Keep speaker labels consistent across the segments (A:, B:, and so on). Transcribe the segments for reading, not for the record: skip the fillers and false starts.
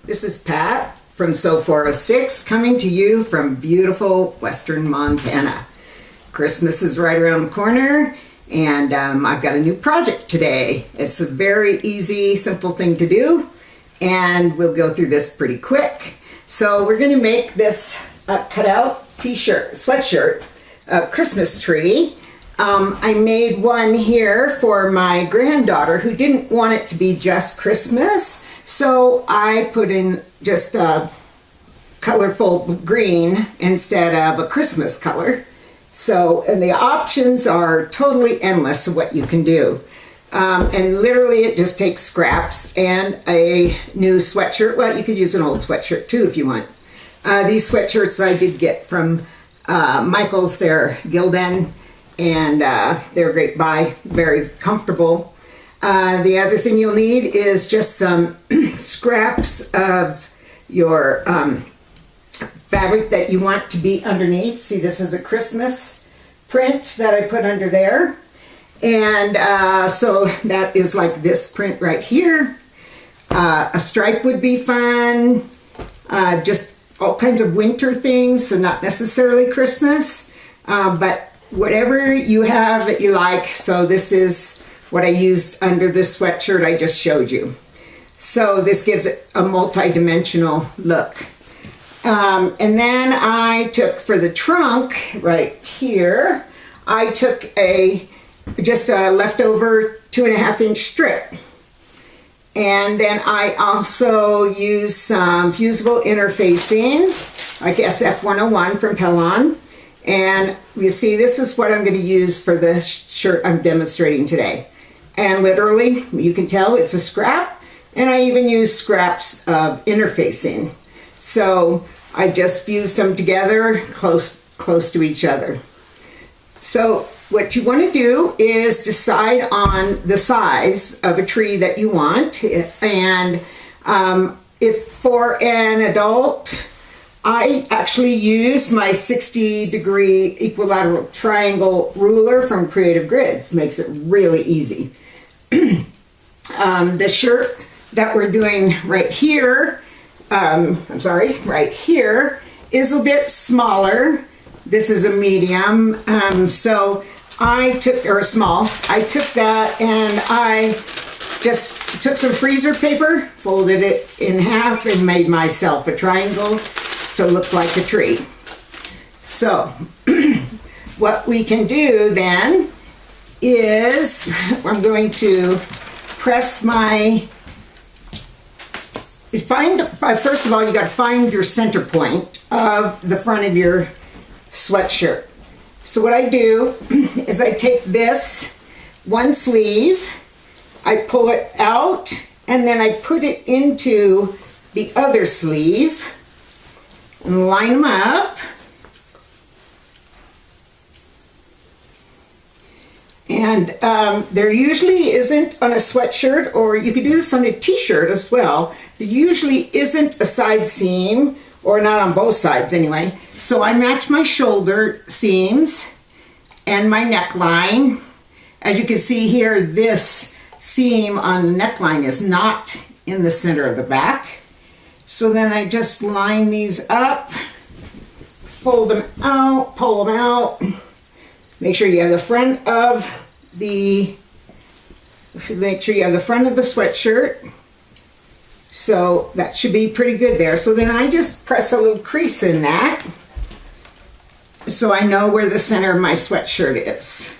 A: This is Pat from Sew 406 coming to you from beautiful western Montana. Christmas is right around the corner and I've got a new project today. It's a very easy, simple thing to do and we'll go through this pretty quick. So we're going to make this cutout t-shirt, sweatshirt, Christmas tree. I made one here for my granddaughter who didn't want it to be just Christmas, so I put in just a colorful green instead of a Christmas color. So, and the options are totally endless of what you can do. And literally it just takes scraps and a new sweatshirt. Well, you could use an old sweatshirt too if you want. These sweatshirts I did get from Michael's. They're Gildan and they're a great buy, very comfortable. The other thing you'll need is just some scraps of your fabric that you want to be underneath. See, this is a Christmas print that I put under there. And so that is like this print right here. A stripe would be fun. Just all kinds of winter things, so not necessarily Christmas, but whatever you have that you like. So this is what I used under this sweatshirt I just showed you. So this gives it a multi-dimensional look. And then I took for the trunk right here, I took just a leftover 2.5-inch strip. And then I also used some fusible interfacing, like SF101 from Pellon. And you see, this is what I'm going to use for the shirt I'm demonstrating today. And literally, you can tell it's a scrap. And I even use scraps of interfacing. So I just fused them together close to each other. So what you want to do is decide on the size of a tree that you want. And if for an adult, I actually use my 60-degree equilateral triangle ruler from Creative Grids. Makes it really easy. The shirt that we're doing right here, right here, is a bit smaller. This is a medium, so I took, or a small, I took that and I just took some freezer paper, folded it in half and made myself a triangle to look like a tree. So what we can do then is I'm going to press my, first of all, you got to find your center point of the front of your sweatshirt. So what I do is I take this one sleeve, I pull it out, and then I put it into the other sleeve and line them up. And there usually isn't on a sweatshirt, or you could do this on a t-shirt as well, there usually isn't a side seam, or not on both sides anyway. So I match my shoulder seams and my neckline. As you can see here, this seam on the neckline is not in the center of the back. So then I just line these up, fold them out, pull them out. Make sure you have the front of the sweatshirt. So that should be pretty good there. So then I just press a little crease in that so I know where the center of my sweatshirt is.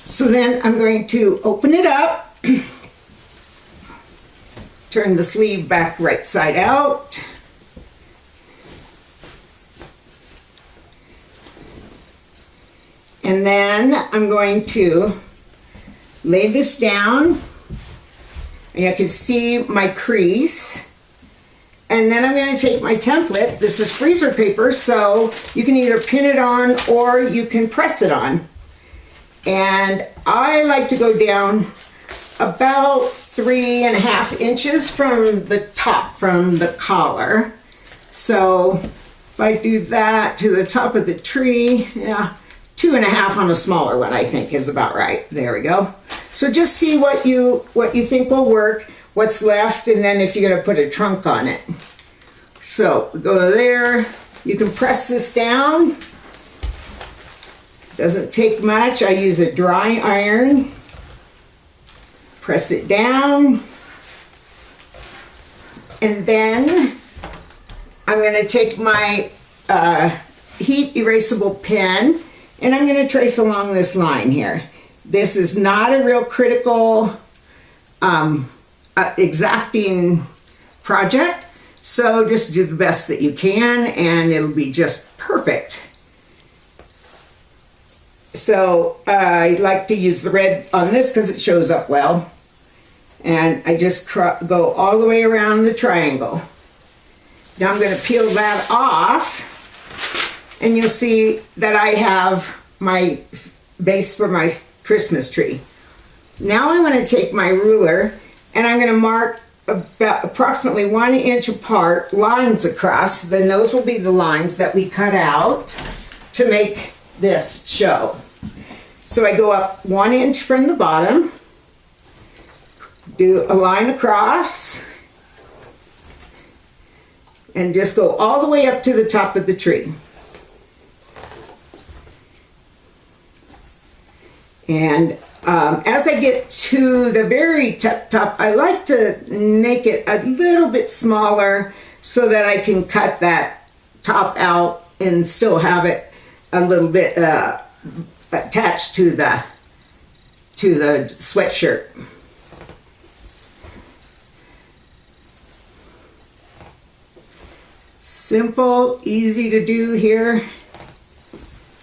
A: So then I'm going to open it up, turn the sleeve back right side out. And then I'm going to lay this down, and you can see my crease. And then I'm going to take my template. This is freezer paper, so you can either pin it on or you can press it on. And I like to go down about 3.5 inches from the top, from the collar. So if I do that to the top of the tree, yeah, 2.5 on a smaller one I think is about right. There we go. So just see what you think will work, what's left, and then if you're going to put a trunk on it. So go there. You can press this down. Doesn't take much. I use a dry iron. Press it down. And then I'm going to take my heat erasable pen and I'm going to trace along this line here. This is not a real critical exacting project, so just do the best that you can and it'll be just perfect. So I like to use the red on this because it shows up well. And I just go all the way around the triangle. Now I'm going to peel that off. And you'll see that I have my base for my Christmas tree. Now I'm going to take my ruler and I'm going to mark about approximately 1 inch apart lines across. Then those will be the lines that we cut out to make this show. So I go up 1 inch from the bottom, do a line across, and just go all the way up to the top of the tree. And as I get to the very top, I like to make it a little bit smaller so that I can cut that top out and still have it a little bit attached to the sweatshirt. Simple, easy to do here.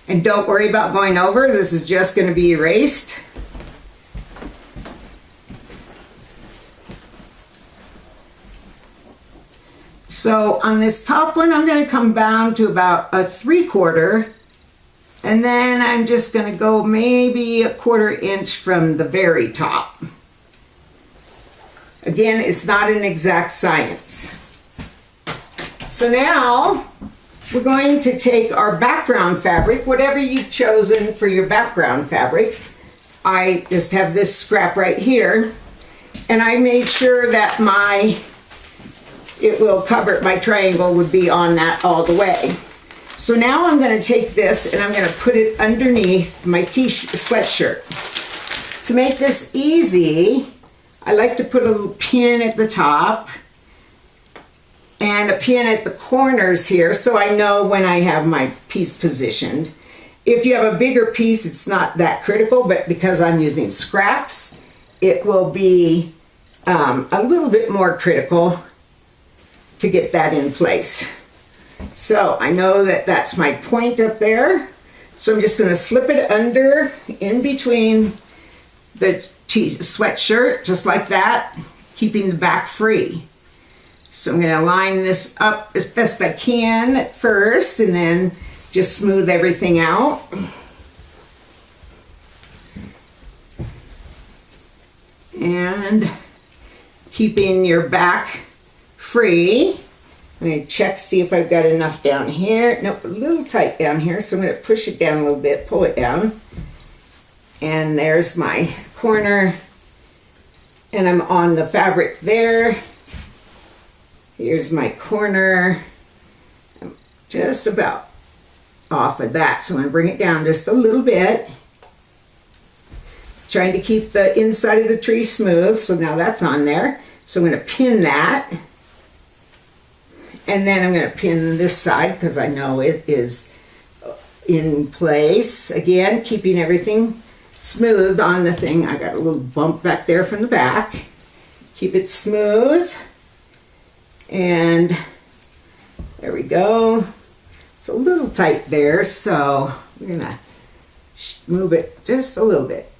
A: And don't worry about going over. This is just going to be erased. So on this top one, I'm going to come down to about a 3/4. And then I'm just going to go maybe a 1/4 inch from the very top. Again, it's not an exact science. So now we're going to take our background fabric, whatever you've chosen for your background fabric. I just have this scrap right here, and I made sure that my triangle would be on that all the way. So now I'm going to take this and I'm going to put it underneath my sweatshirt. To make this easy, I like to put a little pin at the top and a pin at the corners here so I know when I have my piece positioned. If you have a bigger piece, it's not that critical, but because I'm using scraps, it will be a little bit more critical to get that in place. So I know that that's my point up there. So I'm just going to slip it under in between the sweatshirt, just like that, keeping the back free. So I'm going to line this up as best I can at first and then just smooth everything out. And keeping your back free. I'm going to check, see if I've got enough down here. Nope, a little tight down here, so I'm going to push it down a little bit, pull it down. And there's my corner. And I'm on the fabric there. Here's my corner. I'm just about off of that, so I'm going to bring it down just a little bit. Trying to keep the inside of the tree smooth, so now that's on there. So I'm going to pin that. And then I'm going to pin this side because I know it is in place. Again, keeping everything smooth on the thing. I got a little bump back there from the back. Keep it smooth. And there we go. It's a little tight there, so we're going to move it just a little bit.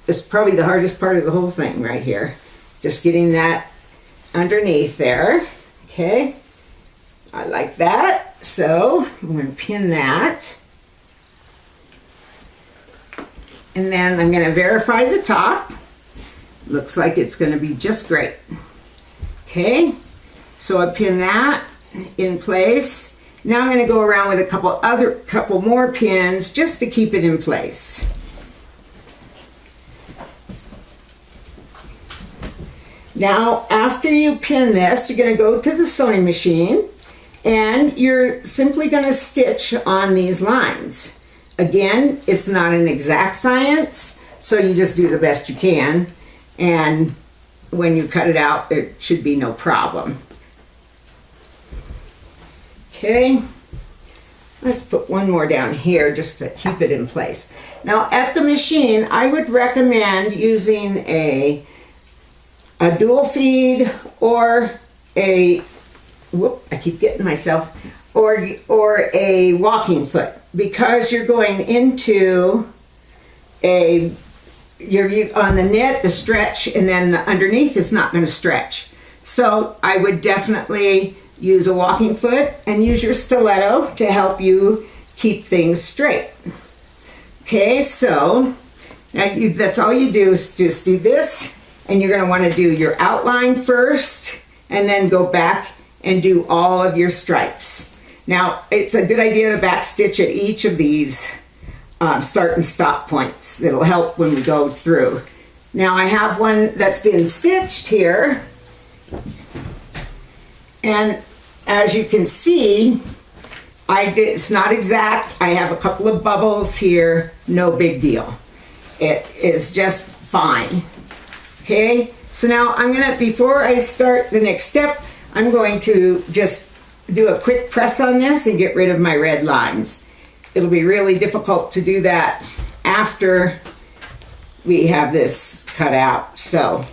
A: It's probably the hardest part of the whole thing right here. Just getting that underneath there. Okay. I like that. So I'm going to pin that. And then I'm going to verify the top. Looks like it's going to be just great. Okay. So I pin that in place. Now I'm going to go around with a couple more pins just to keep it in place. Now, after you pin this, you're going to go to the sewing machine and you're simply going to stitch on these lines. Again, it's not an exact science, so you just do the best you can, and when you cut it out, it should be no problem. Okay, let's put one more down here just to keep it in place. Now, at the machine, I would recommend using a dual feed or a, I keep getting myself, or a walking foot, because you're going into you're on the knit, the stretch, and then the underneath is not going to stretch. So I would definitely use a walking foot and use your stiletto to help you keep things straight. Okay, so now that's all you do is just do this, and you're going to want to do your outline first and then go back and do all of your stripes. Now, it's a good idea to back stitch at each of these start and stop points. It'll help when we go through. Now, I have one that's been stitched here, and as you can see, it's not exact. I have a couple of bubbles here, no big deal. It is just fine. Okay, so now before I start the next step, I'm going to just do a quick press on this and get rid of my red lines. It'll be really difficult to do that after we have this cut out. So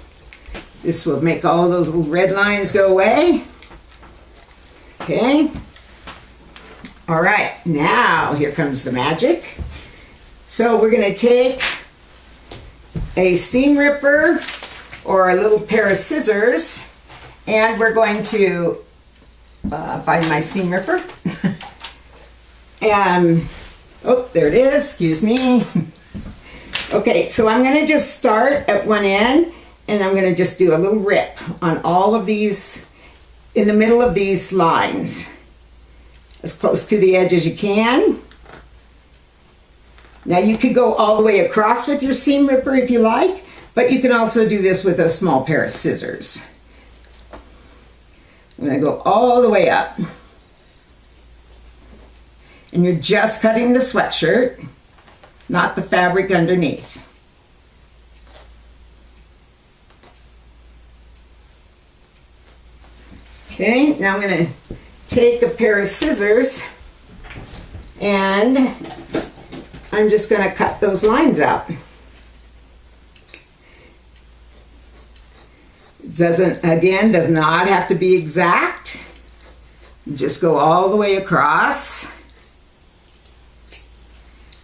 A: this will make all those little red lines go away. Okay. All right, now here comes the magic. So we're going to take a seam ripper or a little pair of scissors, and we're going to find my seam ripper. And, oh, there it is, excuse me. Okay, so I'm going to just start at one end, and I'm going to just do a little rip on all of these, in the middle of these lines, as close to the edge as you can. Now you could go all the way across with your seam ripper if you like, but you can also do this with a small pair of scissors. I'm going to go all the way up. And you're just cutting the sweatshirt, not the fabric underneath. Okay, now I'm going to take a pair of scissors and I'm just going to cut those lines out. It does not have to be exact. Just go all the way across.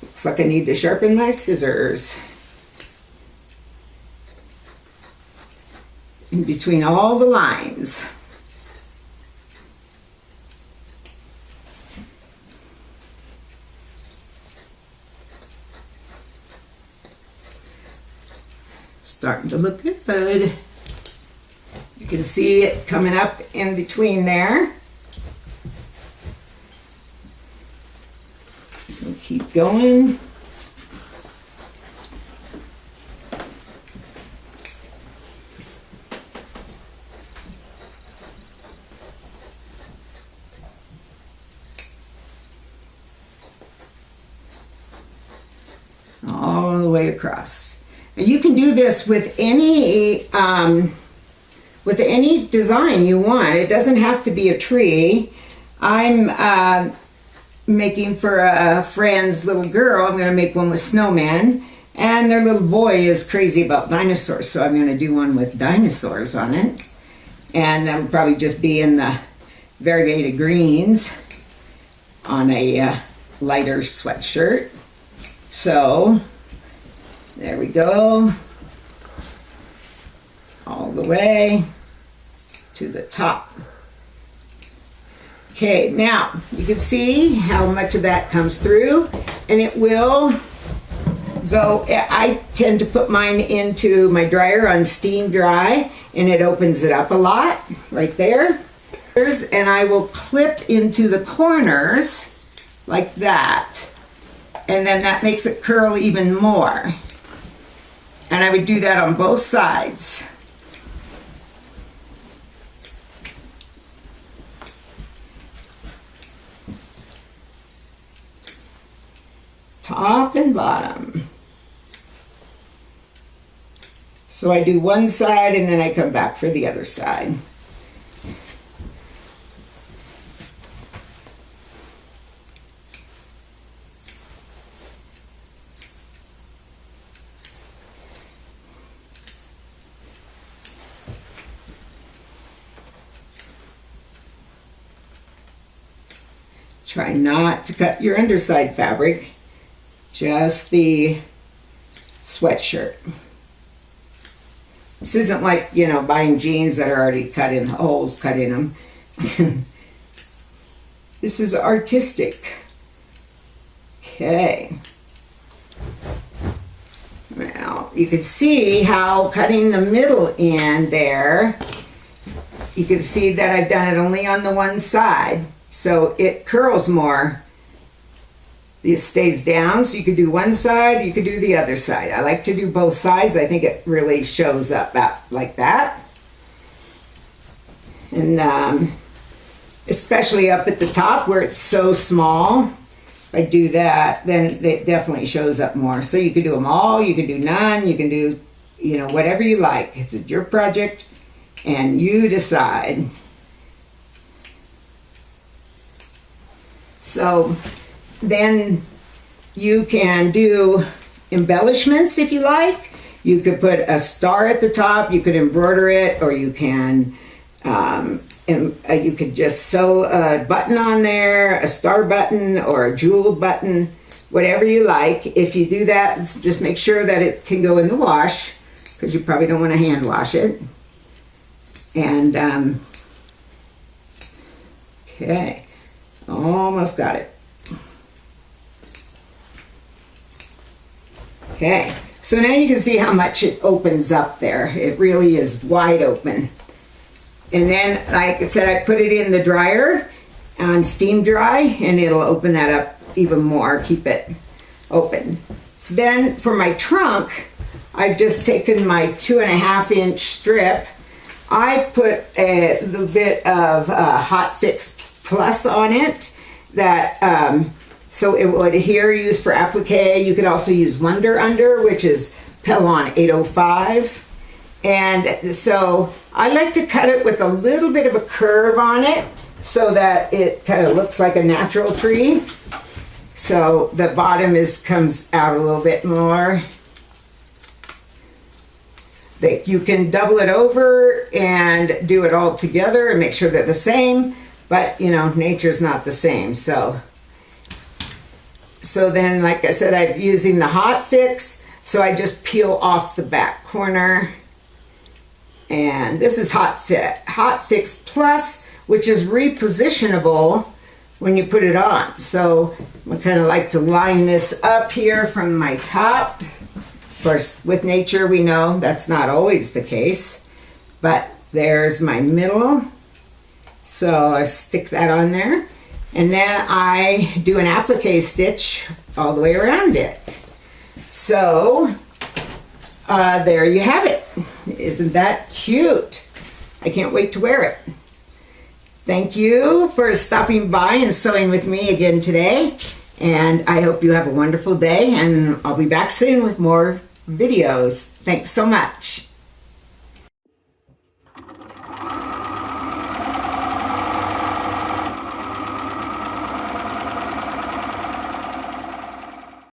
A: Looks like I need to sharpen my scissors. In between all the lines. Starting to look good. You can see it coming up in between there. We'll keep going. All the way across. And you can do this with any design you want. It doesn't have to be a tree. I'm making for a friend's little girl. I'm going to make one with snowmen, and their little boy is crazy about dinosaurs, so I'm going to do one with dinosaurs on it. And that'll probably just be in the variegated greens on a lighter sweatshirt. So there we go, all the way to the top. Okay, now you can see how much of that comes through, and it will go. I tend to put mine into my dryer on steam dry, and it opens it up a lot right there. And I will clip into the corners like that, and then that makes it curl even more. And I would do that on both sides. top and bottom. So I do one side and then I come back for the other side. Try not to cut your underside fabric, just the sweatshirt. This isn't like, you know, buying jeans that are already cut in, holes cut in them. This is artistic. Okay. Now, you can see how cutting the middle end there, you can see that I've done it only on the one side. So it curls more. This stays down, so you could do one side, you could do the other side. I like to do both sides. I think it really shows up like that. And especially up at the top where it's so small, if I do that, then it definitely shows up more. So you could do them all, you can do none, you can do, you know, whatever you like. It's your project and you decide. So then you can do embellishments if you like. You could put a star at the top, you could embroider it, or you can you could just sew a button on there, a star button or a jeweled button, whatever you like. If you do that, just make sure that it can go in the wash, because you probably don't want to hand wash it. And okay, almost got it. Okay, so now you can see how much it opens up there. It really is wide open. And then, like I said, I put it in the dryer on steam dry, and it'll open that up even more, keep it open. So then for my trunk, I've just taken my 2.5-inch strip. I've put a little bit of Hot Fix Plus on it, that so it would adhere, used for applique. You could also use Wonder Under, which is Pellon 805. And so I like to cut it with a little bit of a curve on it so that it kind of looks like a natural tree. So the bottom comes out a little bit more. You can double it over and do it all together and make sure they're the same, but you know, nature's not the same. So then, like I said, I'm using the Hot Fix, so I just peel off the back corner. And this is Hot Fix Plus, which is repositionable when you put it on. So I kind of like to line this up here from my top. Of course, with nature, we know that's not always the case, but there's my middle. So I stick that on there, and then I do an applique stitch all the way around it. So there you have it. Isn't that cute? I can't wait to wear it. Thank you for stopping by and sewing with me again today. And I hope you have a wonderful day, and I'll be back soon with more videos. Thanks so much.